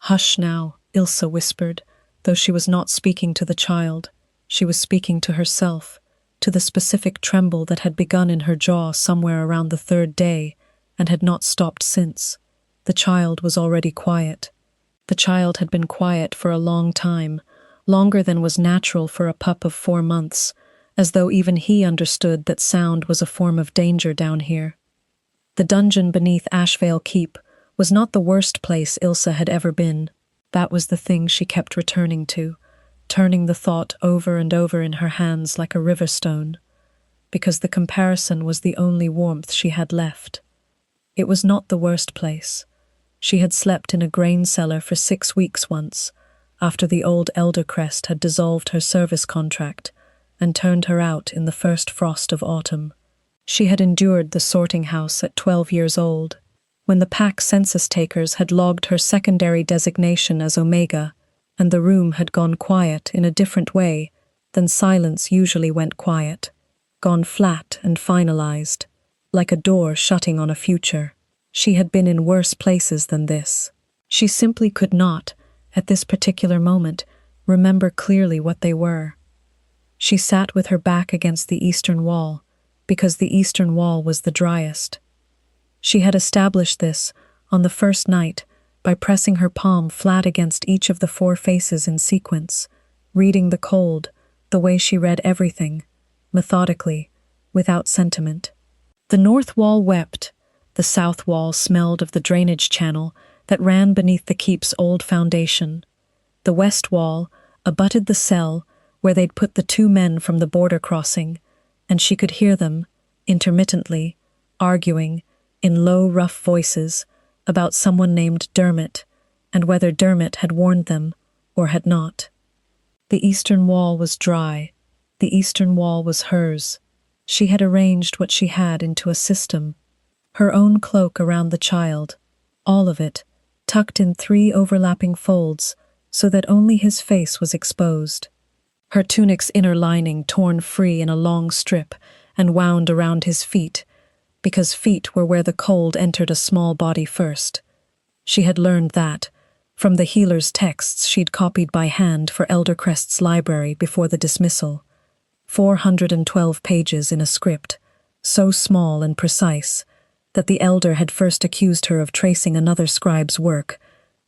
"Hush now," Ilse whispered, though she was not speaking to the child. She was speaking to herself, to the specific tremble that had begun in her jaw somewhere around the third day and had not stopped since. The child was already quiet. The child had been quiet for a long time, longer than was natural for a pup of 4 months, as though even he understood that sound was a form of danger down here. The dungeon beneath Ashvale Keep was not the worst place Ilse had ever been. That was the thing she kept returning to, turning the thought over and over in her hands like a river stone, because the comparison was the only warmth she had left. It was not the worst place. She had slept in a grain cellar for 6 weeks once, after the old Eldercrest had dissolved her service contract and turned her out in the first frost of autumn. She had endured the sorting house at 12 years old, when the pack census takers had logged her secondary designation as Omega, and the room had gone quiet in a different way than silence usually went quiet, gone flat and finalized, like a door shutting on a future. She had been in worse places than this. She simply could not, at this particular moment, remember clearly what they were. She sat with her back against the eastern wall, because the eastern wall was the driest. She had established this on the first night by pressing her palm flat against each of the 4 faces in sequence, reading the cold the way she read everything, methodically, without sentiment. The north wall wept. The south wall smelled of the drainage channel that ran beneath the keep's old foundation. The west wall abutted the cell where they'd put the 2 men from the border crossing, and she could hear them, intermittently, arguing, in low, rough voices, about someone named Dermot, and whether Dermot had warned them or had not. The eastern wall was dry. The eastern wall was hers. She had arranged what she had into a system. Her own cloak around the child, all of it, tucked in 3 overlapping folds so that only his face was exposed. Her tunic's inner lining torn free in a long strip and wound around his feet, because feet were where the cold entered a small body first. She had learned that from the healer's texts she'd copied by hand for Eldercrest's library before the dismissal. 412 pages in a script, so small and precise that the elder had first accused her of tracing another scribe's work,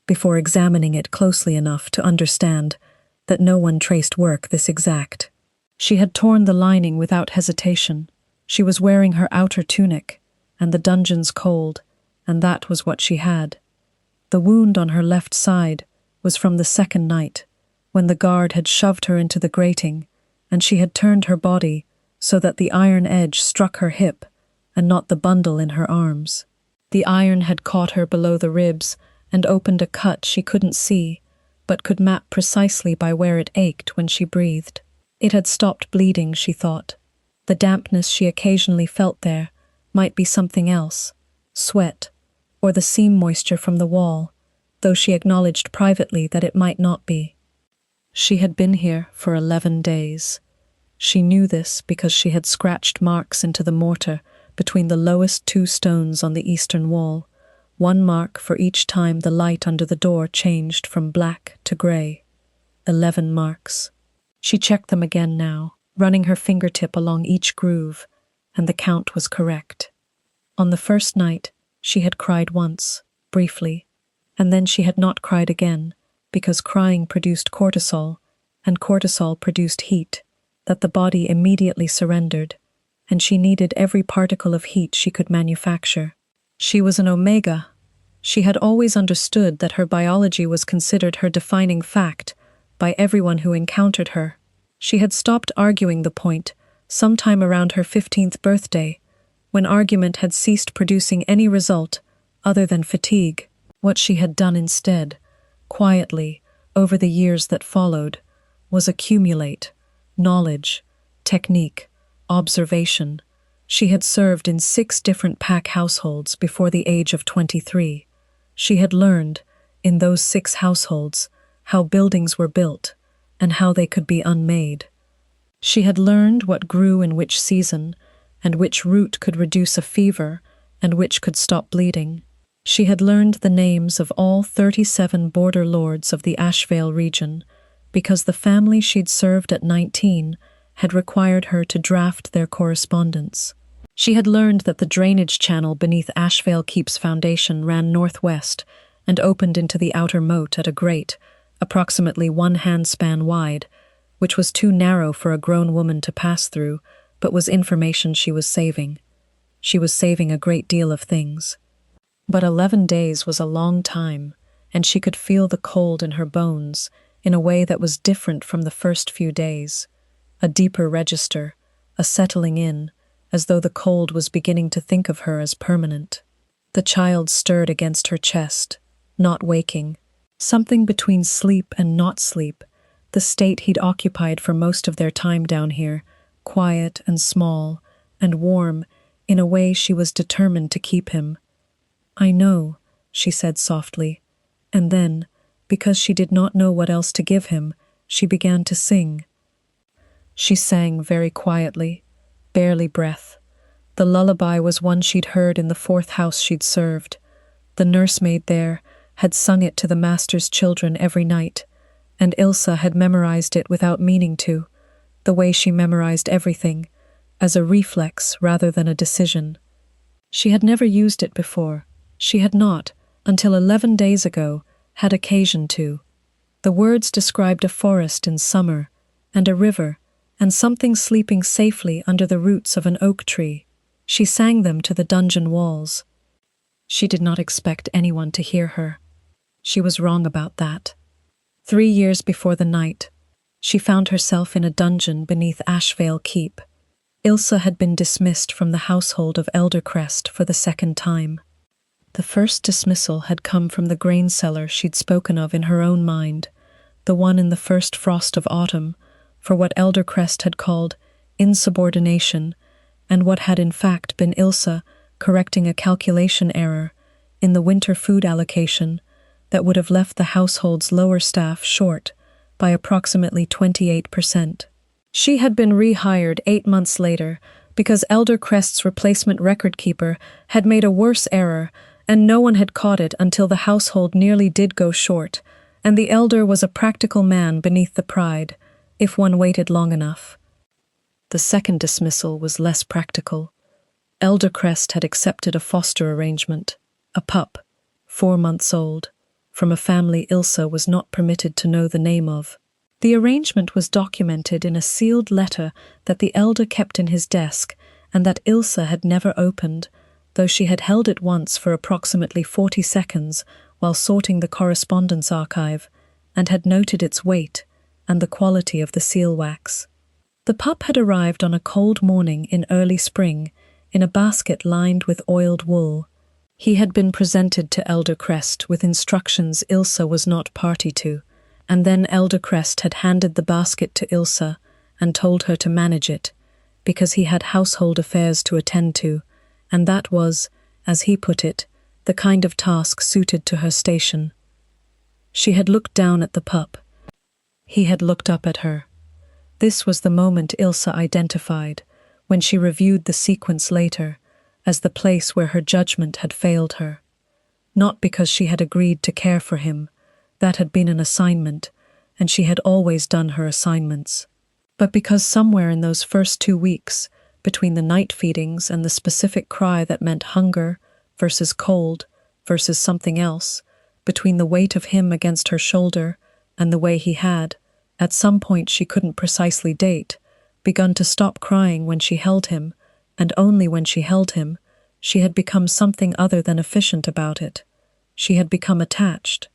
before examining it closely enough to understand that no one traced work this exact. She had torn the lining without hesitation. She was wearing her outer tunic, and the dungeon's cold, and that was what she had. The wound on her left side was from the second night, when the guard had shoved her into the grating, and she had turned her body so that the iron edge struck her hip and not the bundle in her arms. The iron had caught her below the ribs and opened a cut she couldn't see, but could map precisely by where it ached when she breathed. It had stopped bleeding, she thought. The dampness she occasionally felt there might be something else, sweat, or the seam moisture from the wall, though she acknowledged privately that it might not be. She had been here for 11 days. She knew this because she had scratched marks into the mortar between the lowest 2 stones on the eastern wall, 1 mark for each time the light under the door changed from black to grey. 11 marks. She checked them again now, running her fingertip along each groove, and the count was correct. On the first night, she had cried once, briefly, and then she had not cried again, because crying produced cortisol, and cortisol produced heat, that the body immediately surrendered, and she needed every particle of heat she could manufacture. She was an Omega. She had always understood that her biology was considered her defining fact by everyone who encountered her. She had stopped arguing the point sometime around her 15th birthday, when argument had ceased producing any result other than fatigue. What she had done instead, quietly, over the years that followed, was accumulate knowledge, technique, observation. She had served in 6 different pack households before the age of 23. She had learned, in those 6 households, how buildings were built and how they could be unmade. She had learned what grew in which season, and which root could reduce a fever and which could stop bleeding. She had learned the names of all 37 border lords of the Ashvale region because the family she'd served at 19 had required her to draft their correspondence. She had learned that the drainage channel beneath Ashvale Keep's foundation ran northwest and opened into the outer moat at a grate, approximately 1 handspan wide, which was too narrow for a grown woman to pass through, but was information she was saving. She was saving a great deal of things. But 11 days was a long time, and she could feel the cold in her bones in a way that was different from the first few days. A deeper register, a settling in, as though the cold was beginning to think of her as permanent. The child stirred against her chest, not waking. Something between sleep and not sleep, the state he'd occupied for most of their time down here, quiet and small and warm in a way she was determined to keep him. "I know," she said softly, and then, because she did not know what else to give him, she began to sing. She sang very quietly, barely breath. The lullaby was one she'd heard in the 4th house she'd served. The nursemaid there had sung it to the master's children every night, and Ilsa had memorized it without meaning to, the way she memorized everything, as a reflex rather than a decision. She had never used it before. She had not, until 11 days ago, had occasion to. The words described a forest in summer, and a river, and something sleeping safely under the roots of an oak tree. She sang them to the dungeon walls. She did not expect anyone to hear her. She was wrong about that. 3 years before the night, she found herself in a dungeon beneath Ashvale Keep. Ilsa had been dismissed from the household of Eldercrest for the 2nd time. The first dismissal had come from the grain cellar she'd spoken of in her own mind, the one in the first frost of autumn, for what Eldercrest had called insubordination, and what had in fact been Ilsa correcting a calculation error in the winter food allocation that would have left the household's lower staff short by approximately 28%. She had been rehired 8 months later because Eldercrest's replacement record keeper had made a worse error, and no one had caught it until the household nearly did go short, and the elder was a practical man beneath the pride, if one waited long enough. The second dismissal was less practical. Eldercrest had accepted a foster arrangement, a pup, 4 months old, from a family Ilsa was not permitted to know the name of. The arrangement was documented in a sealed letter that the elder kept in his desk and that Ilsa had never opened, though she had held it once for approximately 40 seconds while sorting the correspondence archive, and had noted its weight and the quality of the seal wax. The pup had arrived on a cold morning in early spring in a basket lined with oiled wool. He had been presented to Eldercrest with instructions Ilsa was not party to, and then Eldercrest had handed the basket to Ilsa and told her to manage it, because he had household affairs to attend to, and that was, as he put it, the kind of task suited to her station. She had looked down at the pup. He had looked up at her. This was the moment Ilsa identified, when she reviewed the sequence later, as the place where her judgment had failed her. Not because she had agreed to care for him, that had been an assignment, and she had always done her assignments, but because somewhere in those first 2 weeks, between the night feedings and the specific cry that meant hunger versus cold versus something else, between the weight of him against her shoulder and the way he had, at some point she couldn't precisely date, begun to stop crying when she held him, and only when she held him, she had become something other than efficient about it. She had become attached.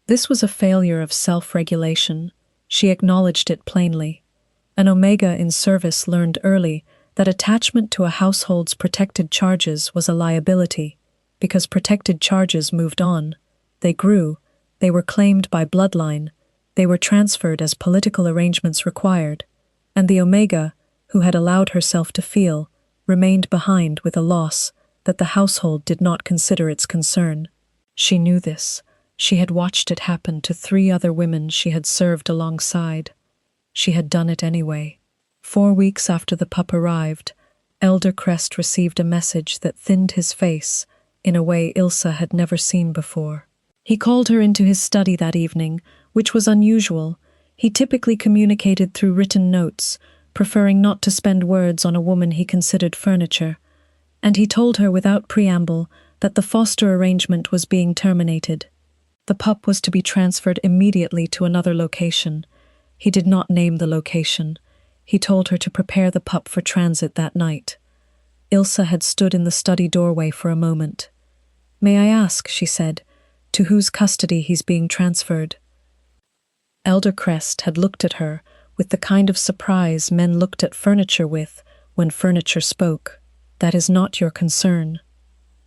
This was a failure of self-regulation. She acknowledged it plainly. An Omega in service learned early that attachment to a household's protected charges was a liability, because protected charges moved on. They grew. They were claimed by bloodline. They were transferred as political arrangements required. And the Omega, who had allowed herself to feel, remained behind with a loss that the household did not consider its concern. She knew this. She had watched it happen to 3 other women she had served alongside. She had done it anyway. 4 weeks after the pup arrived, Eldercrest received a message that thinned his face in a way Ilse had never seen before. He called her into his study that evening, which was unusual. He typically communicated through written notes, preferring not to spend words on a woman he considered furniture. And he told her without preamble that the foster arrangement was being terminated. The pup was to be transferred immediately to another location. He did not name the location. He told her to prepare the pup for transit that night. Ilse had stood in the study doorway for a moment. "May I ask," she said, "to whose custody he's being transferred?" Elder Crest had looked at her with the kind of surprise men looked at furniture with when furniture spoke. "That is not your concern.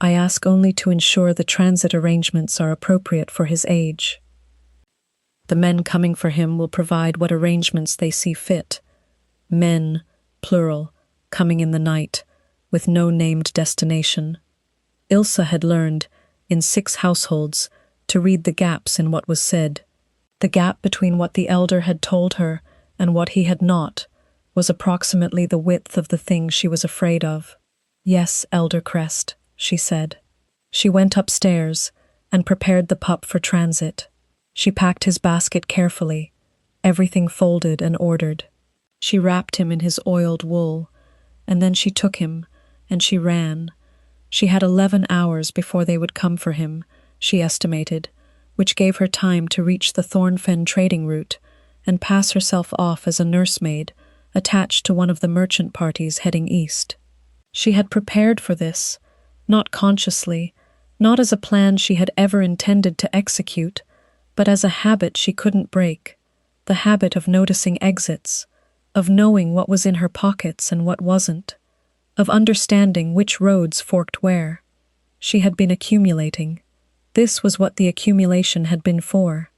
I ask only to ensure the transit arrangements are appropriate for his age. The men coming for him will provide what arrangements they see fit. Men, plural, coming in the night, with no named destination." Ilse had learned, in 6 households, to read the gaps in what was said. The gap between what the elder had told her and what he had not was approximately the width of the thing she was afraid of. "Yes, Elder Crest," she said. She went upstairs and prepared the pup for transit. She packed his basket carefully, everything folded and ordered. She wrapped him in his oiled wool, and then she took him, and she ran. She had 11 hours before they would come for him, she estimated, which gave her time to reach the Thornfen trading route and pass herself off as a nursemaid attached to one of the merchant parties heading east. She had prepared for this, not consciously, not as a plan she had ever intended to execute, but as a habit she couldn't break, the habit of noticing exits, of knowing what was in her pockets and what wasn't, of understanding which roads forked where. She had been accumulating. This was what the accumulation had been for.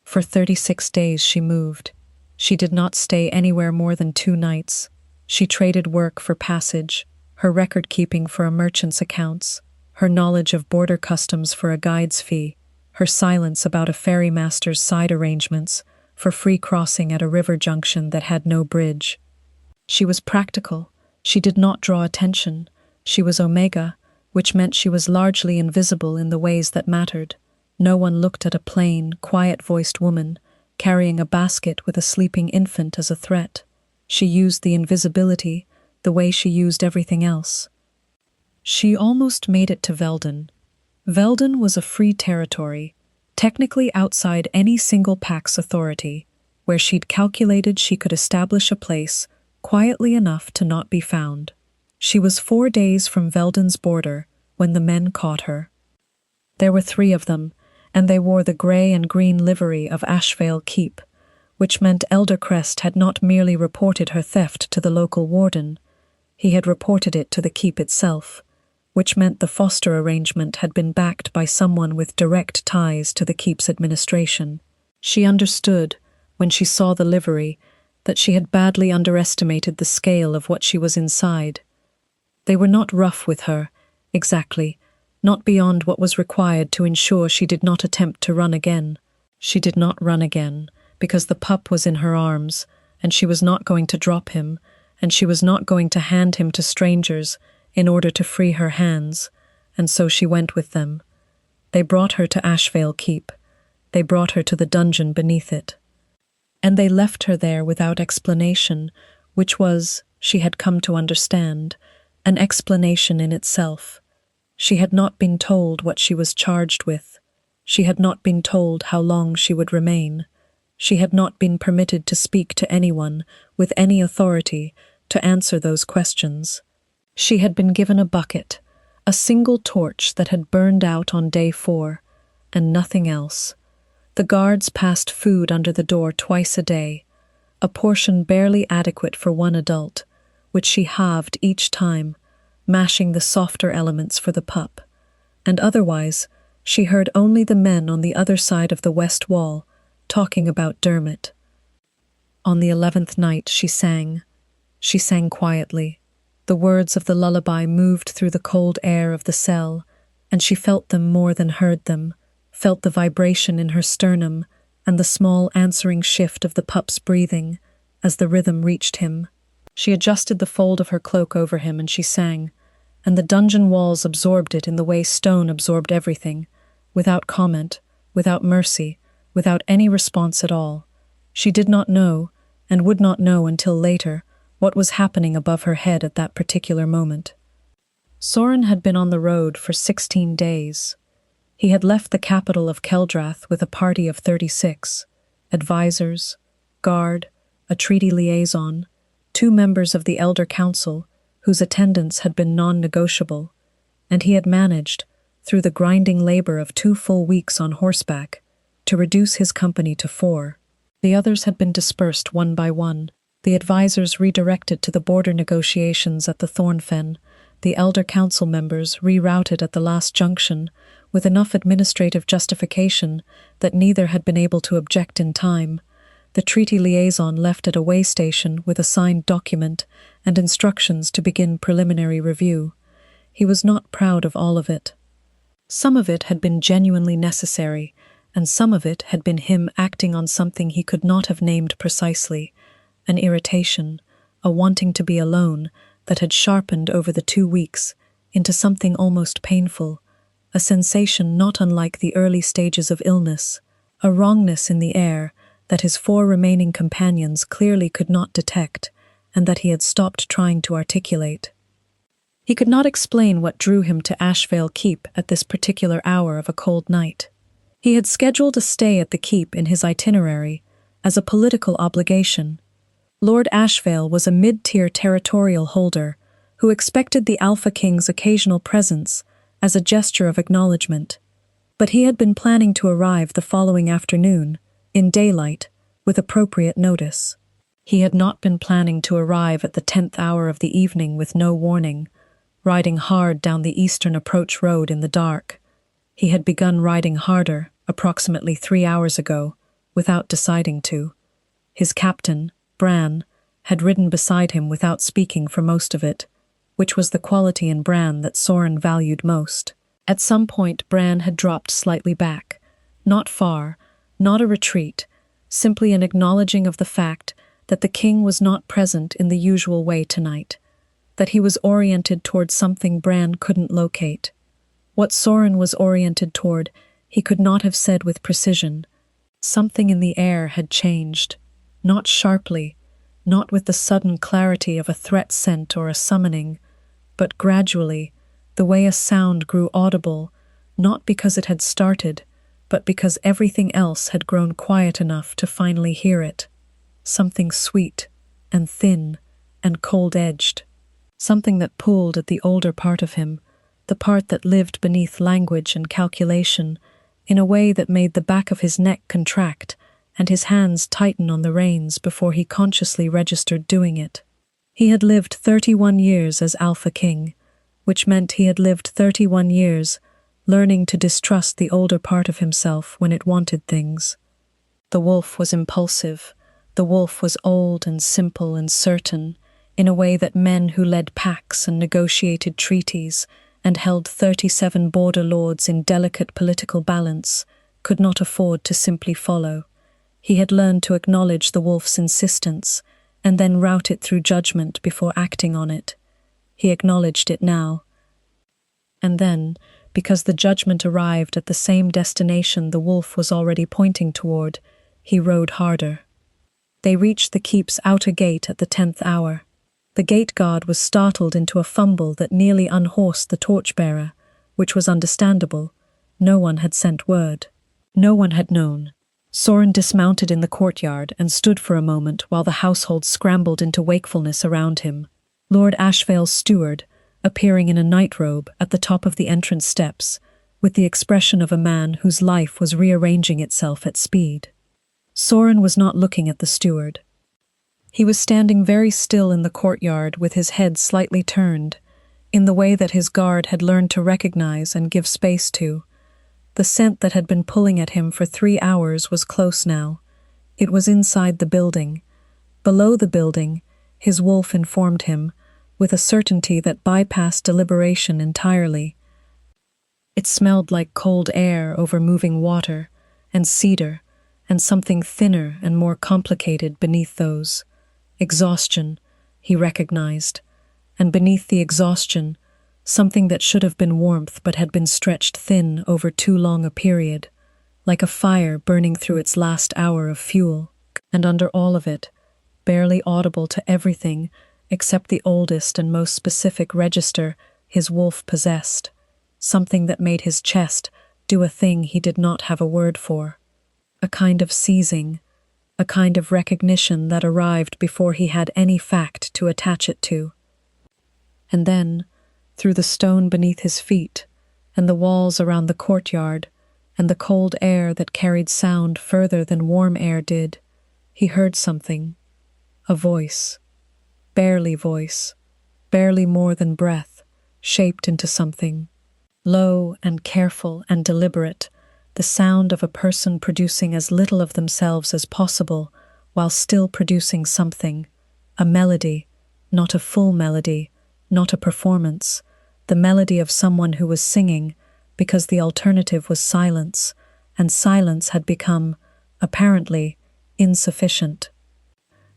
For 36 days she moved. She did not stay anywhere more than 2 nights. She traded work for passage, her record-keeping for a merchant's accounts, her knowledge of border customs for a guide's fee, her silence about a ferrymaster's side arrangements for free crossing at a river junction that had no bridge. She was practical. She did not draw attention. She was Omega, which meant she was largely invisible in the ways that mattered. No one looked at a plain, quiet-voiced woman carrying a basket with a sleeping infant as a threat. She used the invisibility the way she used everything else. She almost made it to Veldon. Veldon was a free territory, technically outside any single pack's authority, where she'd calculated she could establish a place quietly enough to not be found. She was 4 days from Veldon's border when the men caught her. There were 3 of them, and they wore the grey and green livery of Ashvale Keep, which meant Elder Crest had not merely reported her theft to the local warden, he had reported it to the keep itself, which meant the foster arrangement had been backed by someone with direct ties to the keep's administration. She understood, when she saw the livery, that she had badly underestimated the scale of what she was inside. They were not rough with her, exactly, not beyond what was required to ensure she did not attempt to run again. She did not run again, because the pup was in her arms, and she was not going to drop him, and she was not going to hand him to strangers in order to free her hands, and so she went with them. They brought her to Ashvale Keep. They brought her to the dungeon beneath it. And they left her there without explanation, which was, she had come to understand, an explanation in itself. She had not been told what she was charged with. She had not been told how long she would remain. She had not been permitted to speak to anyone with any authority to answer those questions. She had been given a bucket, a single torch that had burned out on day 4, and nothing else. The guards passed food under the door twice a day, a portion barely adequate for 1 adult, which she halved each time, mashing the softer elements for the pup, and otherwise she heard only the men on the other side of the west wall talking about Dermot. On the 11th night she sang. She sang quietly. The words of the lullaby moved through the cold air of the cell, and she felt them more than heard them, felt the vibration in her sternum and the small answering shift of the pup's breathing as the rhythm reached him. She adjusted the fold of her cloak over him and she sang, and the dungeon walls absorbed it in the way stone absorbed everything, without comment, without mercy, without any response at all. She did not know, and would not know until later, what was happening above her head at that particular moment. Soren had been on the road for 16 days. He had left the capital of Keldrath with a party of 36, advisors, guard, a treaty liaison, 2 members of the Elder Council, whose attendance had been non-negotiable, and he had managed, through the grinding labor of 2 full weeks on horseback, to reduce his company to 4. The others had been dispersed one by one, the advisors redirected to the border negotiations at the Thornfen, the Elder Council members rerouted at the last junction, with enough administrative justification that neither had been able to object in time, the treaty liaison left at a way station with a signed document and instructions to begin preliminary review. He was not proud of all of it. Some of it had been genuinely necessary, and some of it had been him acting on something he could not have named precisely, an irritation, a wanting to be alone that had sharpened over the 2 weeks into something almost painful, a sensation not unlike the early stages of illness, a wrongness in the air that his 4 remaining companions clearly could not detect and that he had stopped trying to articulate. He could not explain what drew him to Ashvale Keep at this particular hour of a cold night. He had scheduled a stay at the keep in his itinerary as a political obligation. Lord Ashvale was a mid-tier territorial holder who expected the Alpha King's occasional presence as a gesture of acknowledgement, but he had been planning to arrive the following afternoon, in daylight, with appropriate notice. He had not been planning to arrive at the 10th hour of the evening with no warning, riding hard down the eastern approach road in the dark. He had begun riding harder, approximately 3 hours ago, without deciding to. His captain, Bran, had ridden beside him without speaking for most of it, which was the quality in Bran that Soren valued most. At some point Bran had dropped slightly back, not far, not a retreat, simply an acknowledging of the fact that the king was not present in the usual way tonight, that he was oriented toward something Bran couldn't locate. What Soren was oriented toward, he could not have said with precision. Something in the air had changed, not sharply, not with the sudden clarity of a threat scent or a summoning, but gradually, the way a sound grew audible, not because it had started, but because everything else had grown quiet enough to finally hear it. Something sweet and thin and cold-edged, something that pulled at the older part of him, the part that lived beneath language and calculation, in a way that made the back of his neck contract and his hands tighten on the reins before he consciously registered doing it. He had lived 31 years as Alpha King, which meant he had lived 31 years learning to distrust the older part of himself when it wanted things. The wolf was impulsive. The wolf was old and simple and certain, in a way that men who led packs and negotiated treaties and held 37 border lords in delicate political balance could not afford to simply follow. He had learned to acknowledge the wolf's insistence and then route it through judgment before acting on it. He acknowledged it now. And then, because the judgment arrived at the same destination the wolf was already pointing toward, he rode harder. They reached the keep's outer gate at the 10th hour. The gate guard was startled into a fumble that nearly unhorsed the torchbearer, which was understandable. No one had sent word. No one had known. Soren dismounted in the courtyard and stood for a moment while the household scrambled into wakefulness around him. Lord Ashvale's steward, appearing in a nightrobe at the top of the entrance steps, with the expression of a man whose life was rearranging itself at speed. Soren was not looking at the steward. He was standing very still in the courtyard with his head slightly turned, in the way that his guard had learned to recognize and give space to. The scent that had been pulling at him for 3 hours was close now. It was inside the building. Below the building, his wolf informed him, with a certainty that bypassed deliberation entirely. It smelled like cold air over moving water, and cedar, and something thinner and more complicated beneath those. Exhaustion, he recognized, and beneath the exhaustion, something that should have been warmth but had been stretched thin over too long a period, like a fire burning through its last hour of fuel. And under all of it, barely audible to everything except the oldest and most specific register his wolf possessed, something that made his chest do a thing he did not have a word for, a kind of seizing, a kind of recognition that arrived before he had any fact to attach it to. And then, through the stone beneath his feet, and the walls around the courtyard, and the cold air that carried sound further than warm air did, he heard something, a voice, barely more than breath, shaped into something, low and careful and deliberate, the sound of a person producing as little of themselves as possible while still producing something, a melody, not a full melody, not a performance, the melody of someone who was singing because the alternative was silence, and silence had become, apparently, insufficient.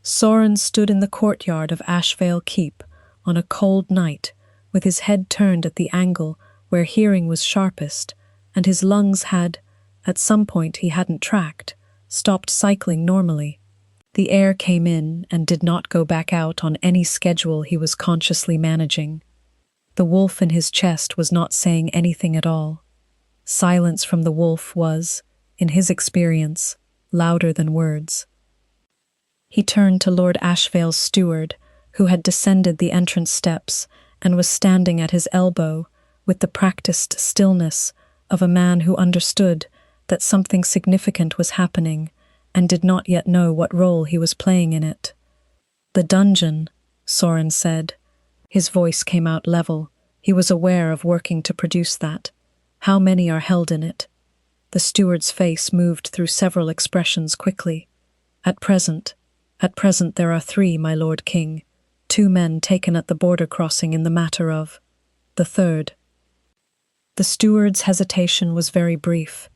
Soren stood in the courtyard of Ashvale Keep on a cold night, with his head turned at the angle where hearing was sharpest, and his lungs had, at some point he hadn't tracked, stopped cycling normally. The air came in and did not go back out on any schedule he was consciously managing. The wolf in his chest was not saying anything at all. Silence from the wolf was, in his experience, louder than words. He turned to Lord Ashvale's steward, who had descended the entrance steps and was standing at his elbow with the practiced stillness of a man who understood that something significant was happening and did not yet know what role he was playing in it. "The dungeon," Soren said. His voice came out level. He was aware of working to produce that. How many are held in it? The steward's face moved through several expressions quickly. At present there are 3, my Lord King. 2 men taken at the border crossing in the matter of the 3rd. The steward's hesitation was very brief.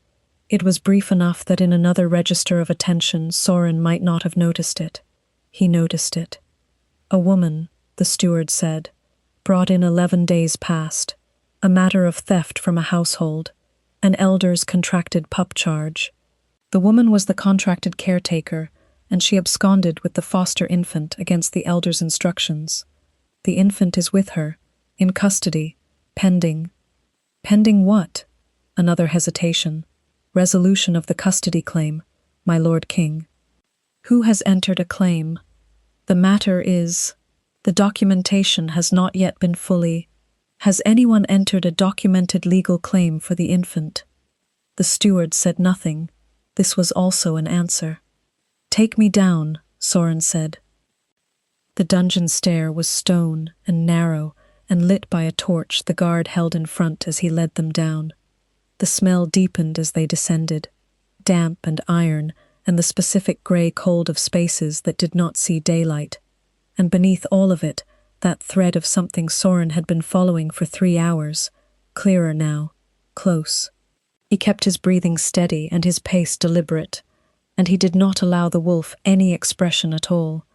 It was brief enough that in another register of attention Soren might not have noticed it. He noticed it. "A woman," the steward said, "brought in 11 days past. A matter of theft from a household. An elder's contracted pup charge. The woman was the contracted caretaker, and she absconded with the foster infant against the elder's instructions. The infant is with her, in custody, pending." "Pending what?" Another hesitation. "Resolution of the custody claim, my Lord King." "Who has entered a claim?" "The matter is, the documentation has not yet been fully—" "Has anyone entered a documented legal claim for the infant?" The steward said nothing. This was also an answer. "Take me down," Soren said. The dungeon stair was stone and narrow and lit by a torch the guard held in front as he led them down. The smell deepened as they descended, damp and iron and the specific grey cold of spaces that did not see daylight, and beneath all of it, that thread of something Soren had been following for 3 hours, clearer now, close. He kept his breathing steady and his pace deliberate, and he did not allow the wolf any expression at all,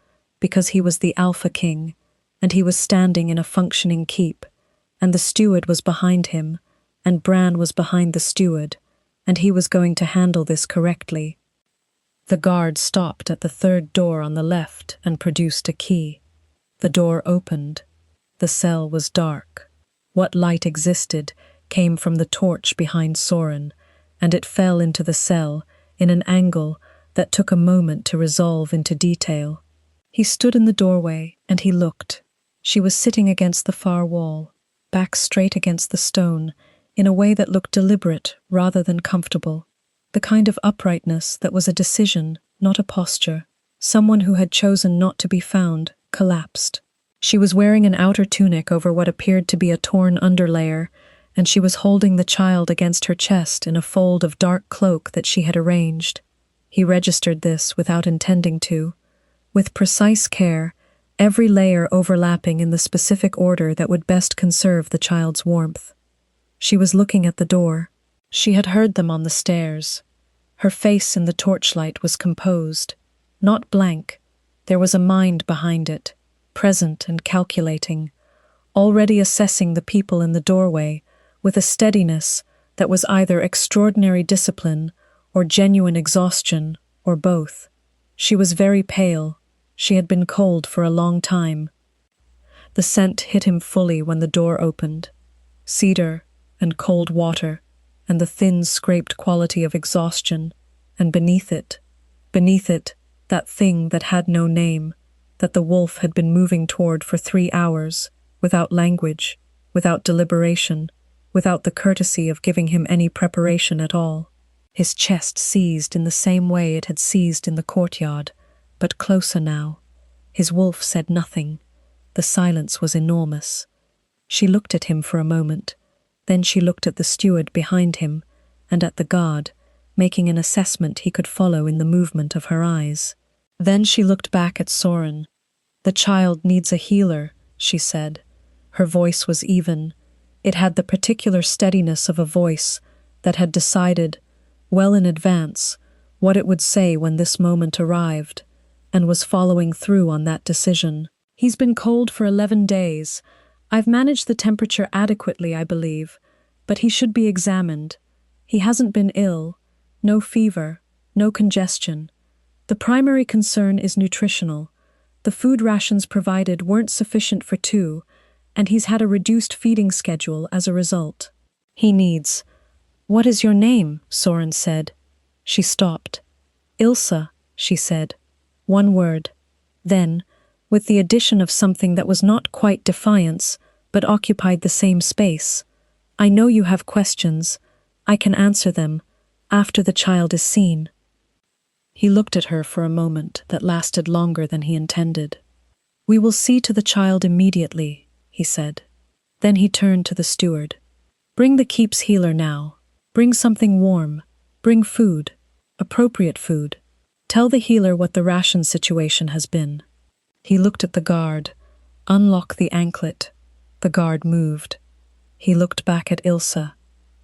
because he was the Alpha King, and he was standing in a functioning keep, and the steward was behind him, and Bran was behind the steward, and he was going to handle this correctly. The guard stopped at the 3rd door on the left and produced a key. The door opened. The cell was dark. What light existed came from the torch behind Soren, and it fell into the cell in an angle that took a moment to resolve into detail. He stood in the doorway and he looked. She was sitting against the far wall, back straight against the stone, in a way that looked deliberate rather than comfortable. The kind of uprightness that was a decision, not a posture. Someone who had chosen not to be found, collapsed. She was wearing an outer tunic over what appeared to be a torn underlayer, and she was holding the child against her chest in a fold of dark cloak that she had arranged. He registered this without intending to, with precise care, every layer overlapping in the specific order that would best conserve the child's warmth. She was looking at the door. She had heard them on the stairs. Her face in the torchlight was composed, not blank. There was a mind behind it, present and calculating, already assessing the people in the doorway with a steadiness that was either extraordinary discipline or genuine exhaustion, or both. She was very pale. She had been cold for a long time. The scent hit him fully when the door opened. Cedar and cold water, and the thin, scraped quality of exhaustion, and beneath it, that thing that had no name, that the wolf had been moving toward for 3 hours, without language, without deliberation, without the courtesy of giving him any preparation at all. His chest seized in the same way it had seized in the courtyard, but closer now. His wolf said nothing. The silence was enormous. She looked at him for a moment. Then she looked at the steward behind him and at the guard, making an assessment he could follow in the movement of her eyes. Then she looked back at Soren. "The child needs a healer," she said. Her voice was even. It had the particular steadiness of a voice that had decided, well in advance, what it would say when this moment arrived, and was following through on that decision. "He's been cold for 11 days. I've managed the temperature adequately, I believe, but he should be examined. He hasn't been ill. No fever, no congestion. The primary concern is nutritional. The food rations provided weren't sufficient for 2, and he's had a reduced feeding schedule as a result. He needs—" "What is your name?" Soren said. She stopped. "Ilsa," she said. One word. Then, with the addition of something that was not quite defiance, but occupied the same space, "I know you have questions. I can answer them, after the child is seen." He looked at her for a moment that lasted longer than he intended. "We will see to the child immediately," he said. Then he turned to the steward. "Bring the keep's healer now. Bring something warm. Bring food. Appropriate food. Tell the healer what the ration situation has been." He looked at the guard. "Unlock the anklet." The guard moved. He looked back at Ilsa.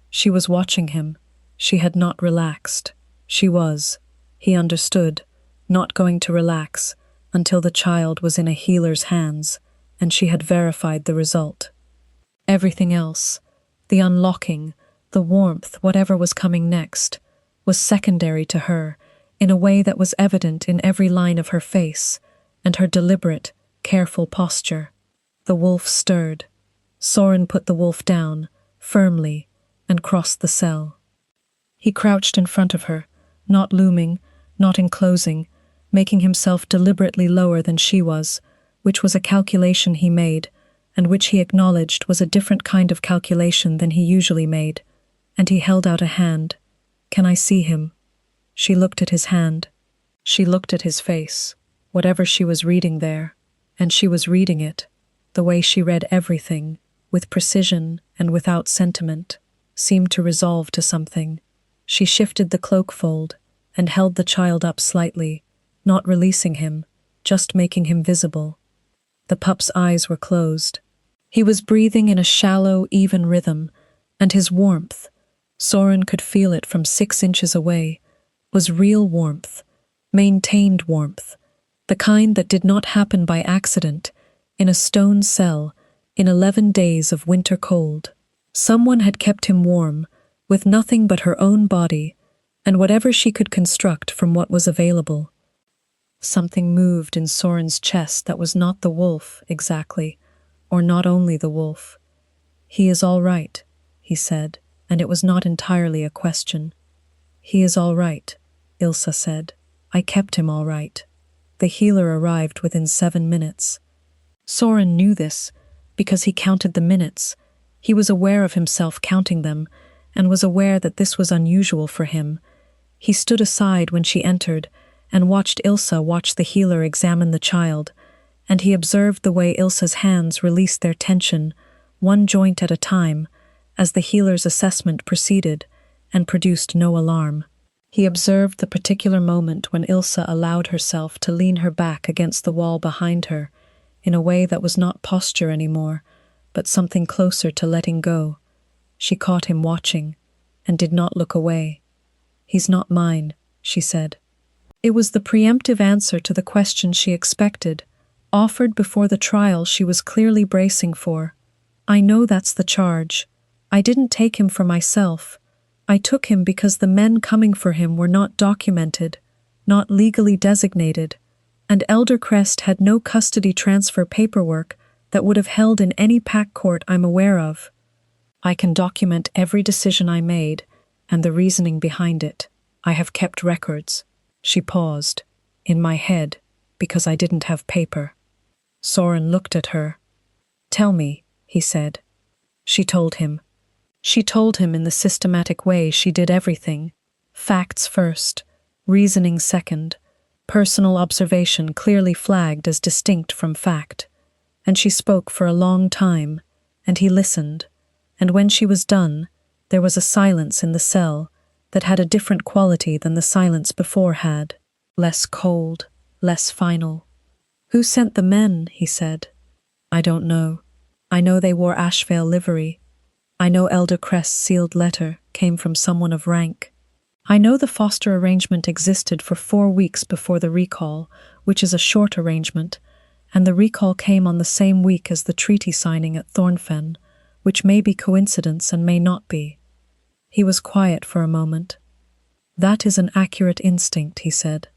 She was watching him. She had not relaxed. She was, he understood, not going to relax until the child was in a healer's hands, and she had verified the result. Everything else, the unlocking, the warmth, whatever was coming next, was secondary to her in a way that was evident in every line of her face and her deliberate, careful posture. The wolf stirred. Soren put the wolf down, firmly, and crossed the cell. He crouched in front of her, not looming, not enclosing, making himself deliberately lower than she was, which was a calculation he made, and which he acknowledged was a different kind of calculation than he usually made, and he held out a hand. "Can I see him?" She looked at his hand. She looked at his face, whatever she was reading there, and she was reading it, the way she read everything, with precision and without sentiment, seemed to resolve to something. She shifted the cloak fold and held the child up slightly, not releasing him, just making him visible. The pup's eyes were closed. He was breathing in a shallow, even rhythm, and his warmth, Soren could feel it from 6 inches away, was real warmth, maintained warmth, the kind that did not happen by accident, in a stone cell, in 11 days of winter cold. Someone had kept him warm, with nothing but her own body, and whatever she could construct from what was available. Something moved in Soren's chest that was not the wolf, exactly, or not only the wolf. "He is all right," he said, and it was not entirely a question. "He is all right," Ilsa said. "I kept him all right." The healer arrived within 7 minutes. Soren knew this, because he counted the minutes. He was aware of himself counting them, and was aware that this was unusual for him. He stood aside when she entered, and watched Ilsa watch the healer examine the child, and he observed the way Ilsa's hands released their tension, one joint at a time, as the healer's assessment proceeded, and produced no alarm. He observed the particular moment when Ilsa allowed herself to lean her back against the wall behind her, in a way that was not posture anymore, but something closer to letting go. She caught him watching, and did not look away. "He's not mine," she said. It was the preemptive answer to the question she expected, offered before the trial she was clearly bracing for. I know that's the charge. I didn't take him for myself. I took him because the men coming for him were not documented, not legally designated, and Elder Crest had no custody transfer paperwork that would have held in any pack court I'm aware of. I can document every decision I made and the reasoning behind it. I have kept records. She paused, in my head, because I didn't have paper. Soren looked at her. Tell me, he said. She told him. She told him in the systematic way she did everything. Facts first, reasoning second, personal observation clearly flagged as distinct from fact. And she spoke for a long time, and he listened, and when she was done, there was a silence in the cell that had a different quality than the silence before had, less cold, less final. Who sent the men, he said. I don't know. I know they wore Ashvale livery. I know Elder Crest's sealed letter came from someone of rank. I know the foster arrangement existed for 4 weeks before the recall, which is a short arrangement, and the recall came on the same week as the treaty signing at Thornfen, which may be coincidence and may not be. He was quiet for a moment. That is an accurate instinct, he said.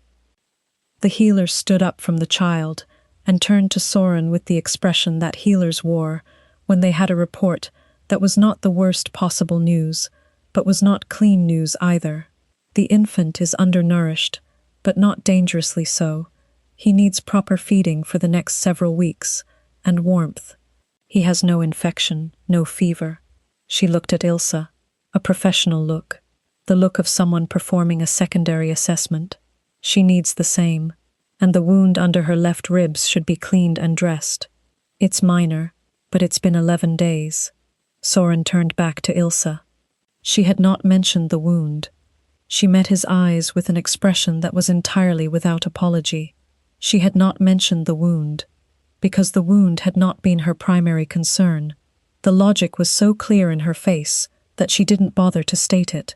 The healer stood up from the child and turned to Soren with the expression that healers wore when they had a report that was not the worst possible news, but was not clean news either. The infant is undernourished, but not dangerously so. He needs proper feeding for the next several weeks, and warmth. He has no infection, no fever. She looked at Ilse, a professional look, the look of someone performing a secondary assessment. She needs the same, and the wound under her left ribs should be cleaned and dressed. It's minor, but it's been 11 days. Soren turned back to Ilse. She had not mentioned the wound. She met his eyes with an expression that was entirely without apology. She had not mentioned the wound, because the wound had not been her primary concern. The logic was so clear in her face that she didn't bother to state it.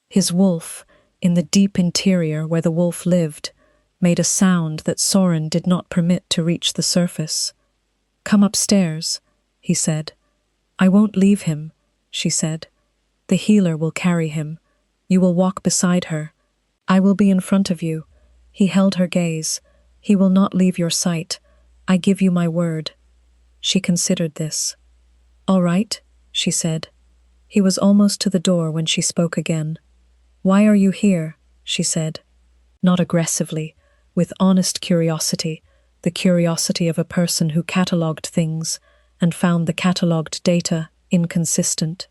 His wolf, in the deep interior where the wolf lived, made a sound that Soren did not permit to reach the surface. Come upstairs, he said. I won't leave him, she said. The healer will carry him. You will walk beside her. I will be in front of you. He held her gaze. He will not leave your sight. I give you my word. She considered this. All right, she said. He was almost to the door when she spoke again. Why are you here? She said. Not aggressively, with honest curiosity, the curiosity of a person who catalogued things and found the catalogued data inconsistent.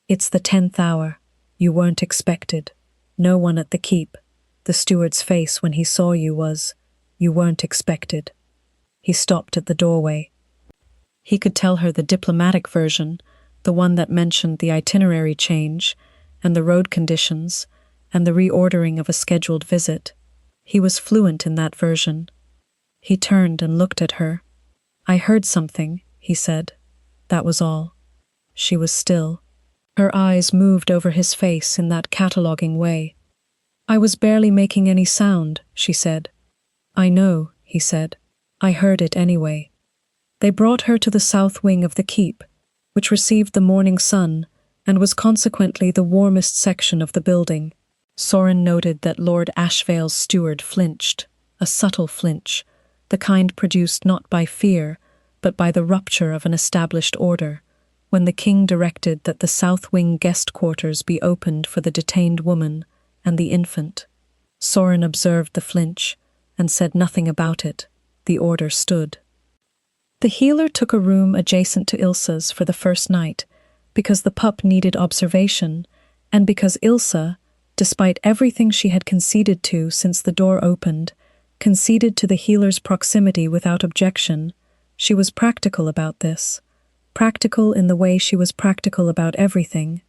It's the 10th hour. You weren't expected. No one at the keep. The steward's face when he saw you was, you weren't expected. He stopped at the doorway. He could tell her the diplomatic version, the one that mentioned the itinerary change, and the road conditions, and the reordering of a scheduled visit. He was fluent in that version. He turned and looked at her. I heard something, he said. That was all. She was still. Her eyes moved over his face in that cataloguing way. I was barely making any sound, she said. I know, he said. I heard it anyway. They brought her to the south wing of the keep, which received the morning sun and was consequently the warmest section of the building. Soren noted that Lord Ashvale's steward flinched, a subtle flinch, the kind produced not by fear, but by the rupture of an established order, when the king directed that the south wing guest quarters be opened for the detained woman and the infant. Soren observed the flinch and said nothing about it. The order stood. The healer took a room adjacent to Ilse's for the first night, because the pup needed observation, and because Ilse, despite everything she had conceded to since the door opened, conceded to the healer's proximity without objection. She was practical about this, practical in the way she was practical about everything.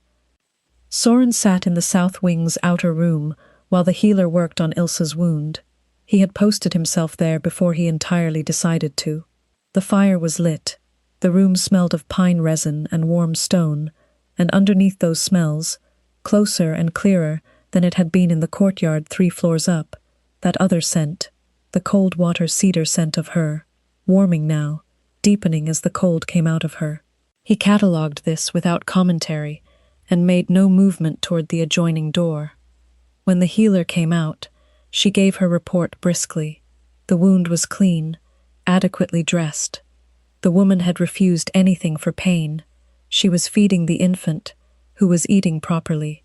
Soren sat in the south wing's outer room while the healer worked on Ilse's wound. He had posted himself there before he entirely decided to. The fire was lit. The room smelled of pine resin and warm stone, and underneath those smells, closer and clearer than it had been in the courtyard 3 floors up, that other scent, the cold water cedar scent of her, warming now, deepening as the cold came out of her. He catalogued this without commentary and made no movement toward the adjoining door. When the healer came out, she gave her report briskly. The wound was clean, adequately dressed. The woman had refused anything for pain. She was feeding the infant, who was eating properly.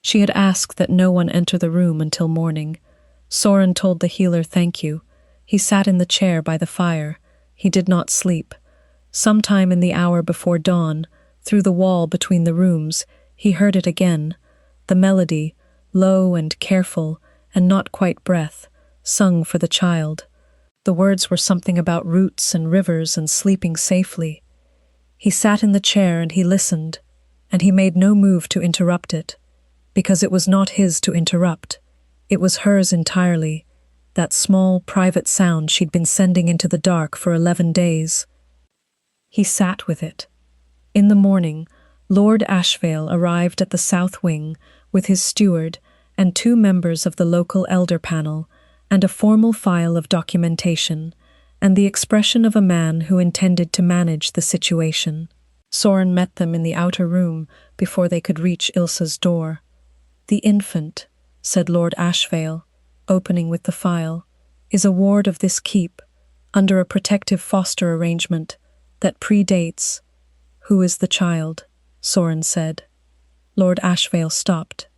She had asked that no one enter the room until morning. Soren told the healer thank you. He sat in the chair by the fire. He did not sleep. Sometime in the hour before dawn, through the wall between the rooms, he heard it again. The melody, low and careful, and not quite breath, sung for the child. The words were something about roots and rivers and sleeping safely. He sat in the chair and he listened, and he made no move to interrupt it, because it was not his to interrupt. It was hers entirely, that small, private sound she'd been sending into the dark for 11 days. He sat with it. In the morning, Lord Ashvale arrived at the south wing with his steward and 2 members of the local elder panel and a formal file of documentation and the expression of a man who intended to manage the situation. Soren met them in the outer room before they could reach Ilsa's door. "The infant," said Lord Ashvale, opening with the file, "is a ward of this keep, under a protective foster arrangement that predates—" "Who is the child?" Soren said. Lord Ashvale stopped.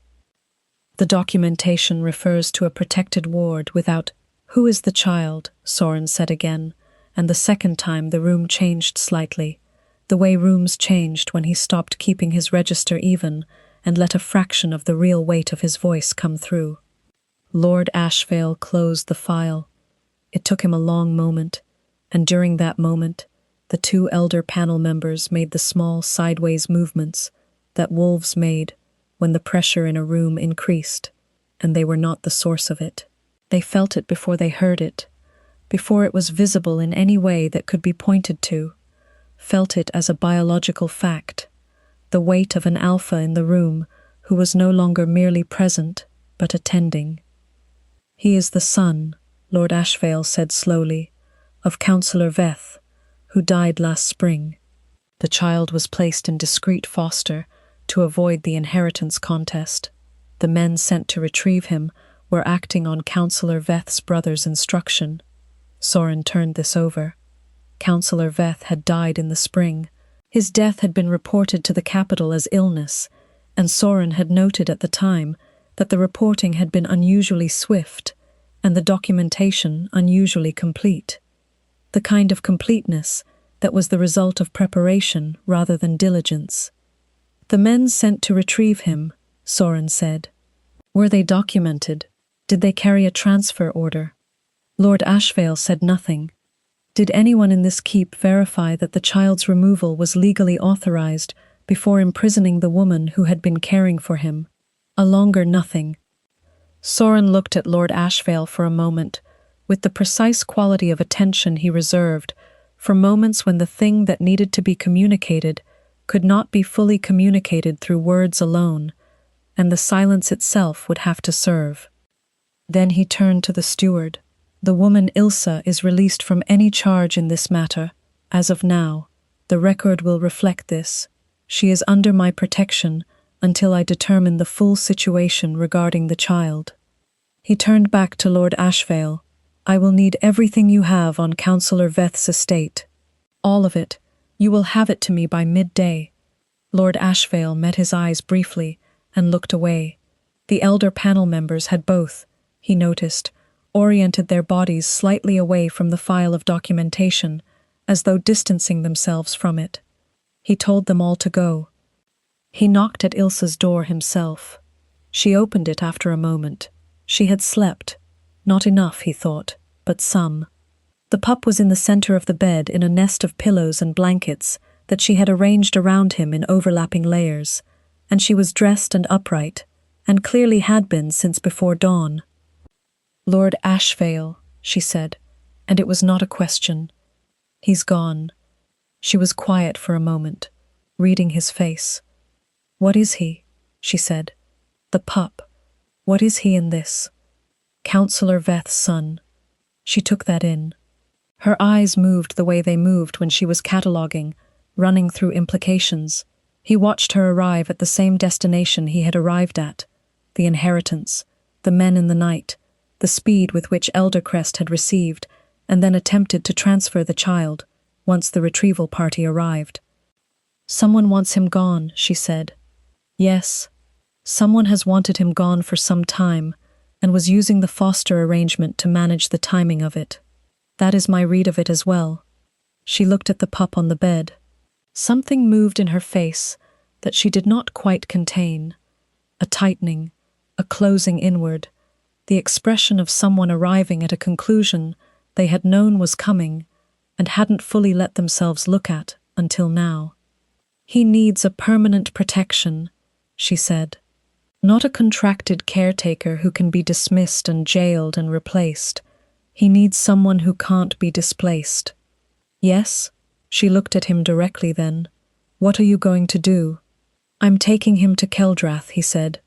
"The documentation refers to a protected ward without—" "Who is the child?" Soren said again, and the second time the room changed slightly, the way rooms changed when he stopped keeping his register even and let a fraction of the real weight of his voice come through. Lord Ashvale closed the file. It took him a long moment, and during that moment, the 2 elder panel members made the small sideways movements that wolves made when the pressure in a room increased, and they were not the source of it. They felt it before they heard it, before it was visible in any way that could be pointed to, felt it as a biological fact, the weight of an alpha in the room who was no longer merely present, but attending. "He is the son," Lord Ashvale said slowly, "of Councillor Veth, who died last spring." The child was placed in discreet foster to avoid the inheritance contest. The men sent to retrieve him were acting on Councillor Veth's brother's instruction. Soren turned this over. Councillor Veth had died in the spring. His death had been reported to the capital as illness, and Soren had noted at the time that the reporting had been unusually swift and the documentation unusually complete. The kind of completeness that was the result of preparation rather than diligence. "The men sent to retrieve him," Soren said. "Were they documented? Did they carry a transfer order?" Lord Ashvale said nothing. Did anyone in this keep verify that the child's removal was legally authorized before imprisoning the woman who had been caring for him? A longer nothing. Soren looked at Lord Ashvale for a moment, with the precise quality of attention he reserved for moments when the thing that needed to be communicated could not be fully communicated through words alone, and the silence itself would have to serve. Then he turned to the steward. "The woman Ilsa is released from any charge in this matter, as of now. The record will reflect this. She is under my protection until I determine the full situation regarding the child." He turned back to Lord Ashvale. "I will need everything you have on Councillor Veth's estate. All of it. You will have it to me by midday." Lord Ashvale met his eyes briefly and looked away. The elder panel members had both, he noticed, oriented their bodies slightly away from the file of documentation, as though distancing themselves from it. He told them all to go. He knocked at Ilsa's door himself. She opened it after a moment. She had slept. Not enough, he thought, but some. The pup was in the center of the bed in a nest of pillows and blankets that she had arranged around him in overlapping layers, and she was dressed and upright, and clearly had been since before dawn. "Lord Ashvale," she said, and it was not a question. "He's gone." She was quiet for a moment, reading his face. "What is he?" she said. "The pup. What is he in this?" "Councillor Veth's son." She took that in. Her eyes moved the way they moved when she was cataloguing, running through implications. He watched her arrive at the same destination he had arrived at, the inheritance, the men in the night, the speed with which Eldercrest had received, and then attempted to transfer the child, once the retrieval party arrived. "Someone wants him gone," she said. "Yes, someone has wanted him gone for some time, and was using the foster arrangement to manage the timing of it. That is my read of it as well." She looked at the pup on the bed. Something moved in her face that she did not quite contain. A tightening, a closing inward, the expression of someone arriving at a conclusion they had known was coming and hadn't fully let themselves look at until now. "He needs a permanent protection," she said. "Not a contracted caretaker who can be dismissed and jailed and replaced. He needs someone who can't be displaced." "Yes?" She looked at him directly then. "What are you going to do?" "I'm taking him to Keldrath," he said.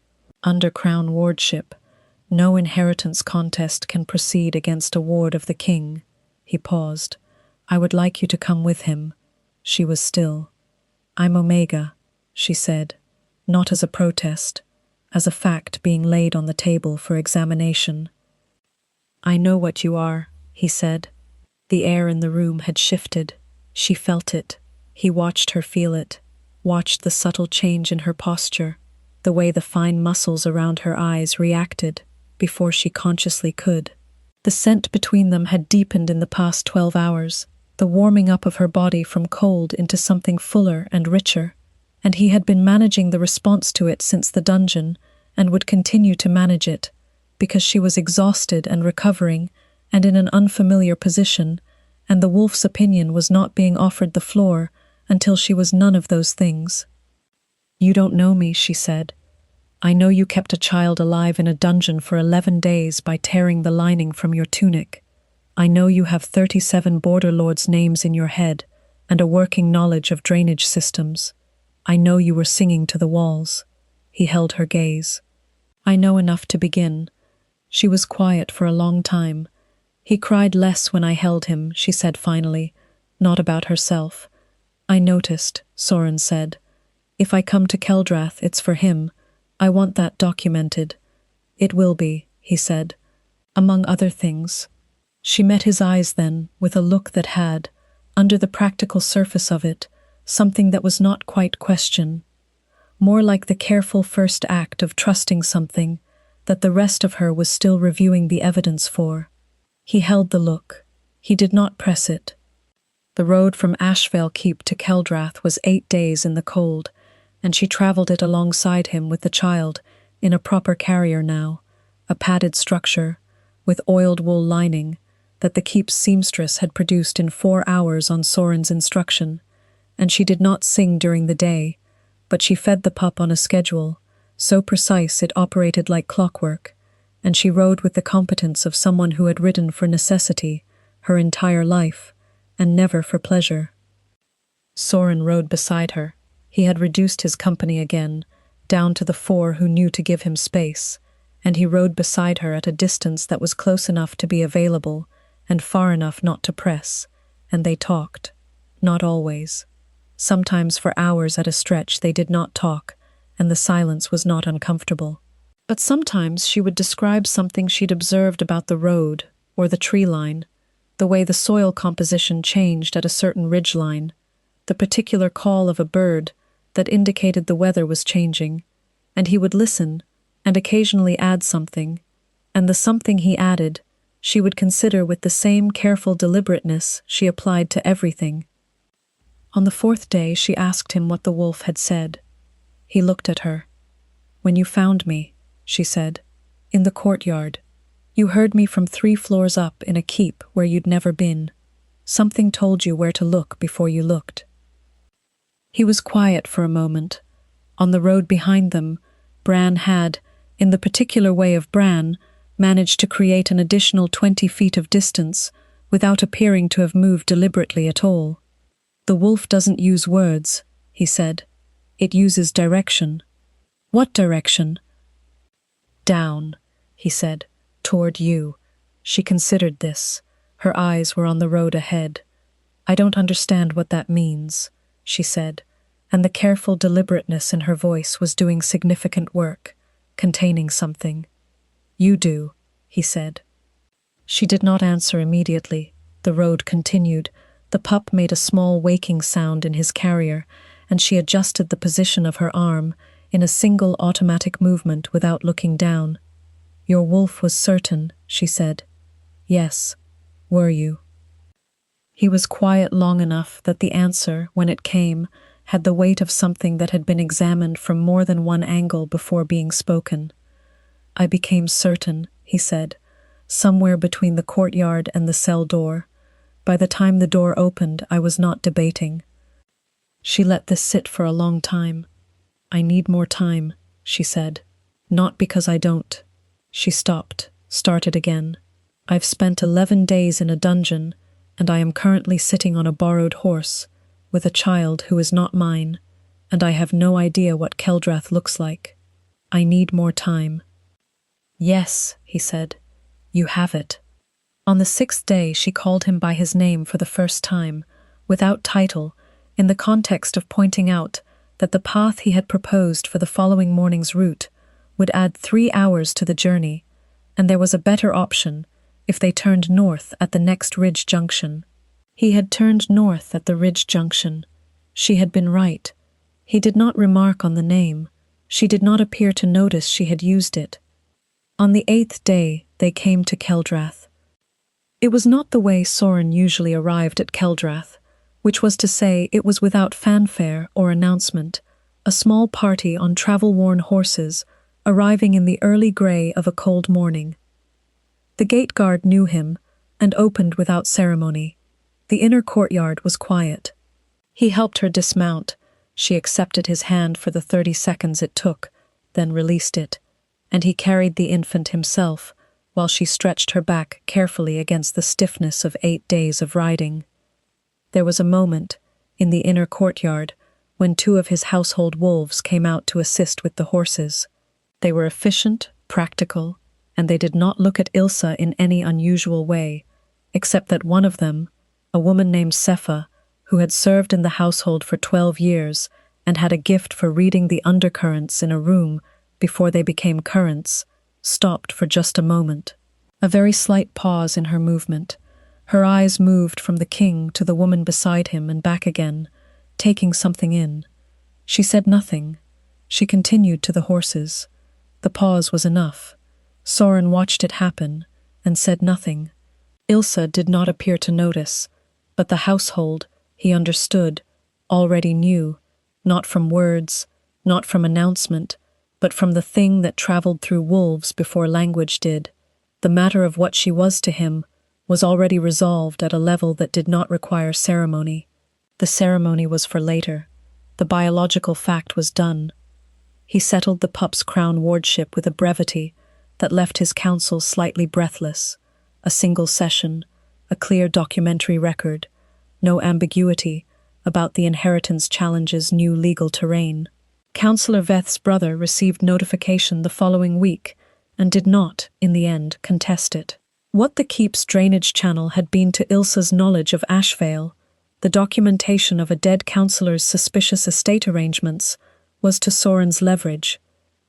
"Under Crown wardship. No inheritance contest can proceed against a ward of the king." He paused. "I would like you to come with him." She was still. "I'm Omega," she said, not as a protest, as a fact being laid on the table for examination. "I know what you are," he said. The air in the room had shifted. She felt it. He watched her feel it, watched the subtle change in her posture, the way the fine muscles around her eyes reacted before she consciously could. The scent between them had deepened in the past 12 hours, the warming up of her body from cold into something fuller and richer, and he had been managing the response to it since the dungeon and would continue to manage it, because she was exhausted and recovering and in an unfamiliar position, and the wolf's opinion was not being offered the floor until she was none of those things. "You don't know me," she said. "I know you kept a child alive in a dungeon for 11 days by tearing the lining from your tunic. I know you have 37 border lords' names in your head and a working knowledge of drainage systems. I know you were singing to the walls." He held her gaze. "I know enough to begin." She was quiet for a long time. "He cried less when I held him," she said finally, not about herself. "I noticed," Soren said. "If I come to Keldrath, it's for him. I want that documented." "It will be," he said, "among other things." She met his eyes then, with a look that had, under the practical surface of it, something that was not quite question, more like the careful first act of trusting something that the rest of her was still reviewing the evidence for. He held the look. He did not press it. The road from Ashvale Keep to Keldrath was 8 days in the cold, and she travelled it alongside him with the child, in a proper carrier now, a padded structure, with oiled wool lining, that the Keep's seamstress had produced in 4 hours on Soren's instruction, and she did not sing during the day, but she fed the pup on a schedule, so precise it operated like clockwork, and she rode with the competence of someone who had ridden for necessity her entire life, and never for pleasure. Soren rode beside her. He had reduced his company again, down to the 4 who knew to give him space, and he rode beside her at a distance that was close enough to be available and far enough not to press, and they talked. Not always. Sometimes for hours at a stretch they did not talk, and the silence was not uncomfortable. But sometimes she would describe something she'd observed about the road or the tree line, the way the soil composition changed at a certain ridgeline, the particular call of a bird that indicated the weather was changing, and he would listen and occasionally add something, and the something he added she would consider with the same careful deliberateness she applied to everything. On the 4th day she asked him what the wolf had said. He looked at her. "When you found me," she said, "in the courtyard, you heard me from 3 floors up in a keep where you'd never been. Something told you where to look before you looked." He was quiet for a moment. On the road behind them, Bran had, in the particular way of Bran, managed to create an additional 20 feet of distance without appearing to have moved deliberately at all. "The wolf doesn't use words," he said. "It uses direction." "What direction?" "Down," he said, "toward you." She considered this. Her eyes were on the road ahead. "I don't understand what that means." she said, and the careful deliberateness in her voice was doing significant work, containing something. You do, he said. She did not answer immediately. The road continued. The pup made a small waking sound in his carrier, and she adjusted the position of her arm in a single automatic movement without looking down. Your wolf was certain, she said. Yes. Were you? He was quiet long enough that the answer, when it came, had the weight of something that had been examined from more than one angle before being spoken. I became certain, he said, somewhere between the courtyard and the cell door. By the time the door opened, I was not debating. She let this sit for a long time. I need more time, she said. Not because I don't. She stopped, started again. I've spent 11 days in a dungeon, and I am currently sitting on a borrowed horse, with a child who is not mine, and I have no idea what Keldrath looks like. I need more time. Yes, he said. You have it. On the 6th day she called him by his name for the first time, without title, in the context of pointing out that the path he had proposed for the following morning's route would add 3 hours to the journey, and there was a better option if they turned north at the next ridge junction. He had turned north at the ridge junction. She had been right. He did not remark on the name. She did not appear to notice she had used it. On the 8th day, they came to Keldrath. It was not the way Soren usually arrived at Keldrath, which was to say it was without fanfare or announcement, a small party on travel-worn horses arriving in the early grey of a cold morning. The gate guard knew him and opened without ceremony. The inner courtyard was quiet. He helped her dismount. She accepted his hand for the 30 seconds it took, then released it, and he carried the infant himself while she stretched her back carefully against the stiffness of 8 days of riding. There was a moment, in the inner courtyard, when 2 of his household wolves came out to assist with the horses. They were efficient, practical, and they did not look at Ilsa in any unusual way, except that one of them, a woman named Sepha, who had served in the household for 12 years and had a gift for reading the undercurrents in a room before they became currents, stopped for just a moment. A very slight pause in her movement. Her eyes moved from the king to the woman beside him and back again, taking something in. She said nothing. She continued to the horses. The pause was enough. Soren watched it happen and said nothing. Ilsa did not appear to notice, but the household, he understood, already knew, not from words, not from announcement, but from the thing that traveled through wolves before language did. The matter of what she was to him was already resolved at a level that did not require ceremony. The ceremony was for later. The biological fact was done. He settled the pup's crown wardship with a brevity that left his counsel slightly breathless. A single session, a clear documentary record, no ambiguity about the inheritance challenge's new legal terrain. Councillor Veth's brother received notification the following week and did not, in the end, contest it. What the keep's drainage channel had been to Ilsa's knowledge of Ashvale, the documentation of a dead councillor's suspicious estate arrangements, was to Soren's leverage,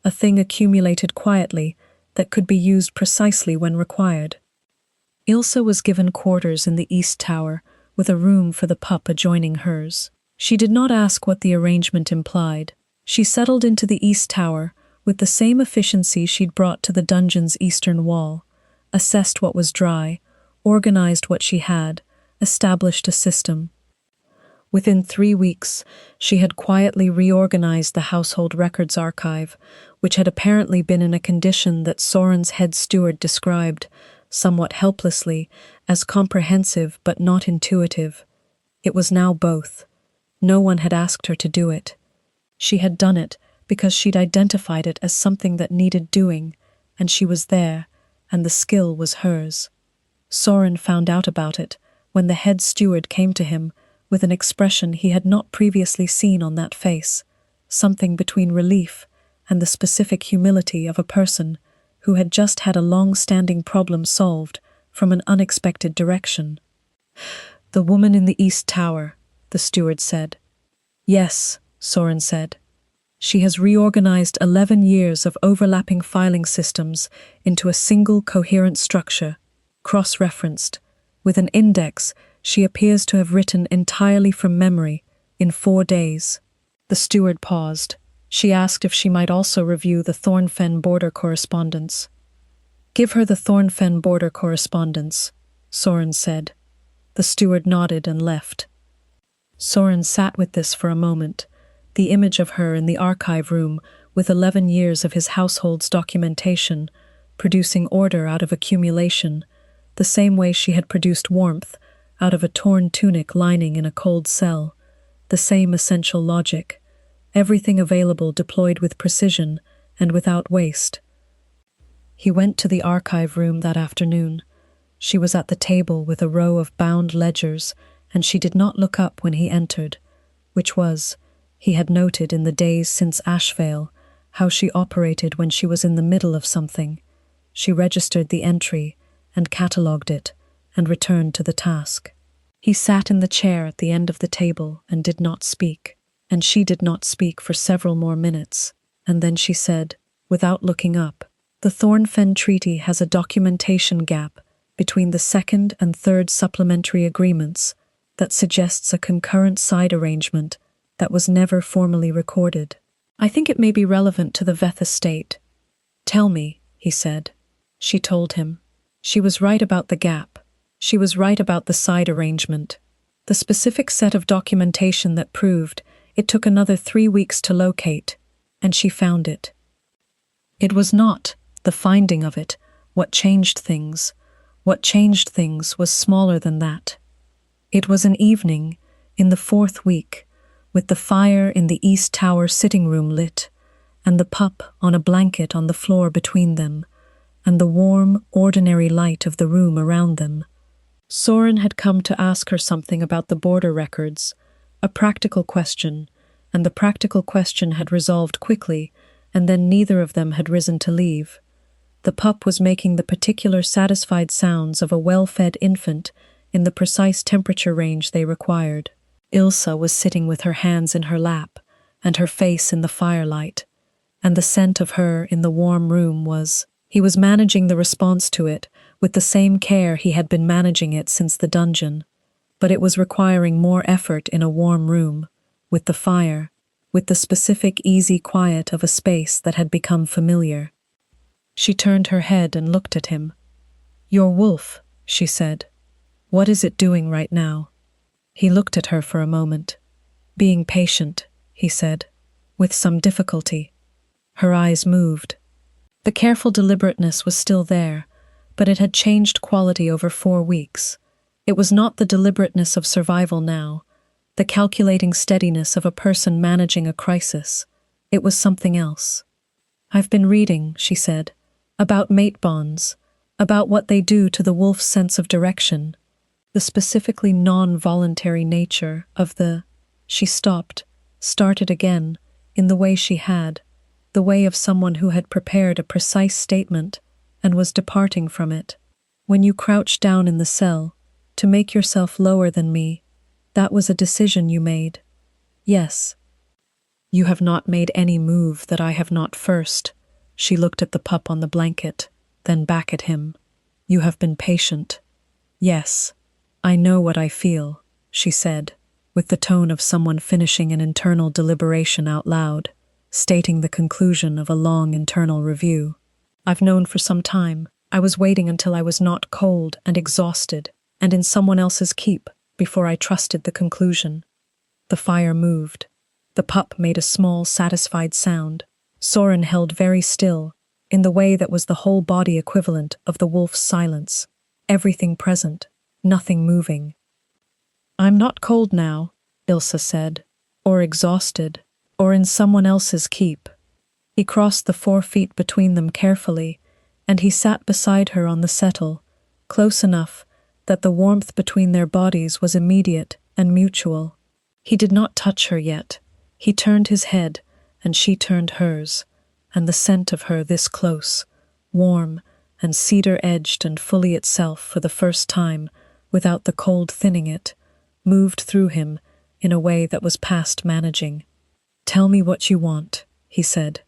a thing accumulated quietly that could be used precisely when required. Ilsa was given quarters in the East Tower, with a room for the pup adjoining hers. She did not ask what the arrangement implied. She settled into the East Tower with the same efficiency she'd brought to the dungeon's eastern wall, assessed what was dry, organized what she had, established a system. Within 3 weeks, she had quietly reorganized the household records archive, which had apparently been in a condition that Soren's head steward described, somewhat helplessly, as comprehensive but not intuitive. It was now both. No one had asked her to do it. She had done it because she'd identified it as something that needed doing, and she was there, and the skill was hers. Soren found out about it when the head steward came to him with an expression he had not previously seen on that face, something between relief and the specific humility of a person who had just had a long-standing problem solved from an unexpected direction. "The woman in the East Tower," the steward said. Yes, Soren said. She has reorganized 11 years of overlapping filing systems into a single coherent structure, cross-referenced. With an index, she appears to have written entirely from memory in 4 days. The steward paused. She asked if she might also review the Thornfen border correspondence. Give her the Thornfen border correspondence, Soren said. The steward nodded and left. Soren sat with this for a moment, the image of her in the archive room with 11 years of his household's documentation, producing order out of accumulation, the same way she had produced warmth out of a torn tunic lining in a cold cell, the same essential logic, everything available deployed with precision and without waste. He went to the archive room that afternoon. She was at the table with a row of bound ledgers, and she did not look up when he entered, which was, he had noted in the days since Ashvale, how she operated when she was in the middle of something. She registered the entry and catalogued it and returned to the task. He sat in the chair at the end of the table and did not speak, and she did not speak for several more minutes, and then she said, without looking up, "The Thornfen Treaty has a documentation gap between the second and third supplementary agreements that suggests a concurrent side arrangement that was never formally recorded. I think it may be relevant to the Veth estate." "Tell me," he said. She told him. She was right about the gap. She was right about the side arrangement. The specific set of documentation that proved it took another 3 weeks to locate, and she found it. It was not the finding of it what changed things. What changed things was smaller than that. It was an evening, in the 4th week, with the fire in the East Tower sitting room lit, and the pup on a blanket on the floor between them, and the warm, ordinary light of the room around them. Soren had come to ask her something about the border records, a practical question, and the practical question had resolved quickly, and then neither of them had risen to leave. The pup was making the particular satisfied sounds of a well-fed infant in the precise temperature range they required. Ilsa was sitting with her hands in her lap and her face in the firelight, and the scent of her in the warm room was... He was managing the response to it with the same care he had been managing it since the dungeon, but it was requiring more effort in a warm room, with the fire, with the specific easy quiet of a space that had become familiar. She turned her head and looked at him. "Your wolf," she said. "What is it doing right now?" He looked at her for a moment. "Being patient," he said, with some difficulty. Her eyes moved. The careful deliberateness was still there, but it had changed quality over 4 weeks. It was not the deliberateness of survival now, the calculating steadiness of a person managing a crisis. It was something else. "I've been reading," she said, "about mate bonds, about what they do to the wolf's sense of direction, the specifically non-voluntary nature of the..." She stopped, started again, in the way she had, the way of someone who had prepared a precise statement and was departing from it. "When you crouched down in the cell, to make yourself lower than me, that was a decision you made." "Yes." "You have not made any move that I have not first." She looked at the pup on the blanket, then back at him. "You have been patient." "Yes, I know what I feel," she said, with the tone of someone finishing an internal deliberation out loud, stating the conclusion of a long internal review. "I've known for some time. I was waiting until I was not cold and exhausted and in someone else's keep before I trusted the conclusion." The fire moved. The pup made a small, satisfied sound. Soren held very still, in the way that was the whole body equivalent of the wolf's silence, everything present, nothing moving. "I'm not cold now," Ilsa said, "or exhausted, or in someone else's keep." He crossed the 4 feet between them carefully, and he sat beside her on the settle, close enough that the warmth between their bodies was immediate and mutual. He did not touch her yet. He turned his head, and she turned hers, and the scent of her this close, warm and cedar-edged and fully itself for the first time, without the cold thinning it, moved through him in a way that was past managing. "Tell me what you want," he said.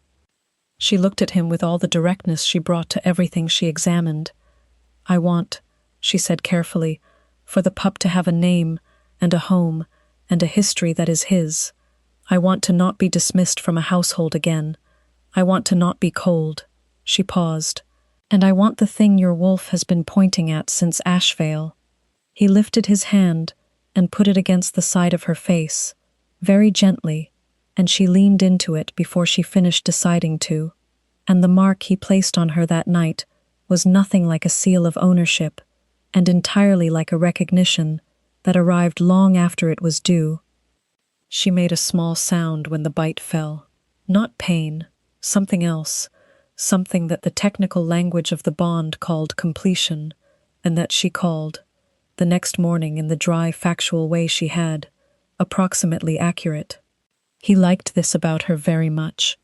She looked at him with all the directness she brought to everything she examined. "I want," she said carefully, "for the pup to have a name and a home and a history that is his. I want to not be dismissed from a household again. I want to not be cold." She paused. "And I want the thing your wolf has been pointing at since Ashvale." He lifted his hand and put it against the side of her face, very gently, and she leaned into it before she finished deciding to. And the mark he placed on her that night was nothing like a seal of ownership, and entirely like a recognition that arrived long after it was due. She made a small sound when the bite fell. Not pain, something else, something that the technical language of the bond called completion, and that she called, the next morning in the dry, factual way she had, approximately accurate. He liked this about her very much.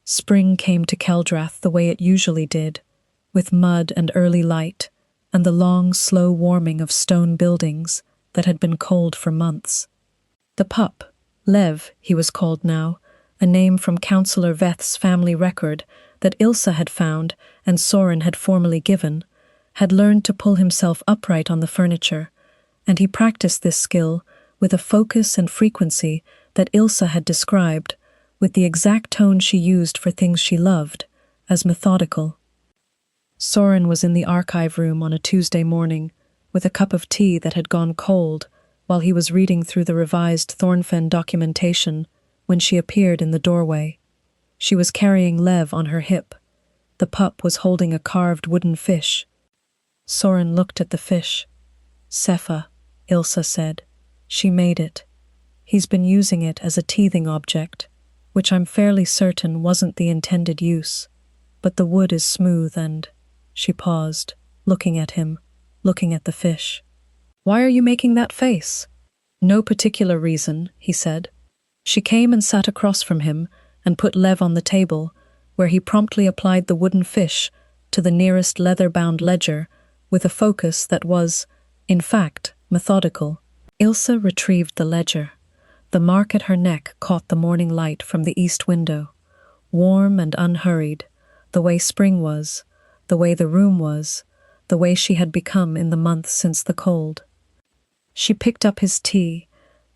Spring came to Keldrath the way it usually did, with mud and early light, and the long, slow warming of stone buildings that had been cold for months. The pup, Lev, he was called now, a name from Councillor Veth's family record that Ilsa had found and Soren had formally given, had learned to pull himself upright on the furniture, and he practiced this skill with a focus and frequency that Ilsa had described, with the exact tone she used for things she loved, as methodical. Soren was in the archive room on a Tuesday morning, with a cup of tea that had gone cold, while he was reading through the revised Thornfen documentation, when she appeared in the doorway. She was carrying Lev on her hip. The pup was holding a carved wooden fish. Soren looked at the fish. "Sepha," Ilsa said. "She made it. He's been using it as a teething object, which I'm fairly certain wasn't the intended use. But the wood is smooth and—" She paused, looking at him, looking at the fish. "Why are you making that face?" "No particular reason," he said. She came and sat across from him and put Lev on the table, where he promptly applied the wooden fish to the nearest leather-bound ledger with a focus that was, in fact, methodical. Ilsa retrieved the ledger. The mark at her neck caught the morning light from the east window, warm and unhurried, the way spring was, the way the room was, the way she had become in the months since the cold. She picked up his tea,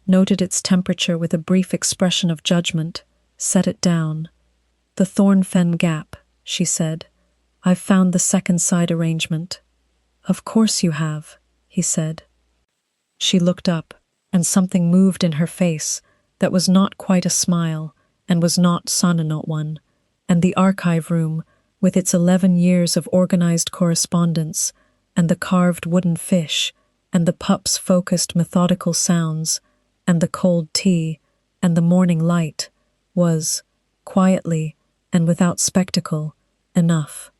noted its temperature with a brief expression of judgment, set it down. "The Thornfen gap," she said. "I've found the second side arrangement." "Of course you have," he said. She looked up, and something moved in her face that was not quite a smile and was not sonnet one, and the archive room, with its 11 years of organized correspondence, and the carved wooden fish, and the pup's focused methodical sounds, and the cold tea, and the morning light, was, quietly and without spectacle, enough.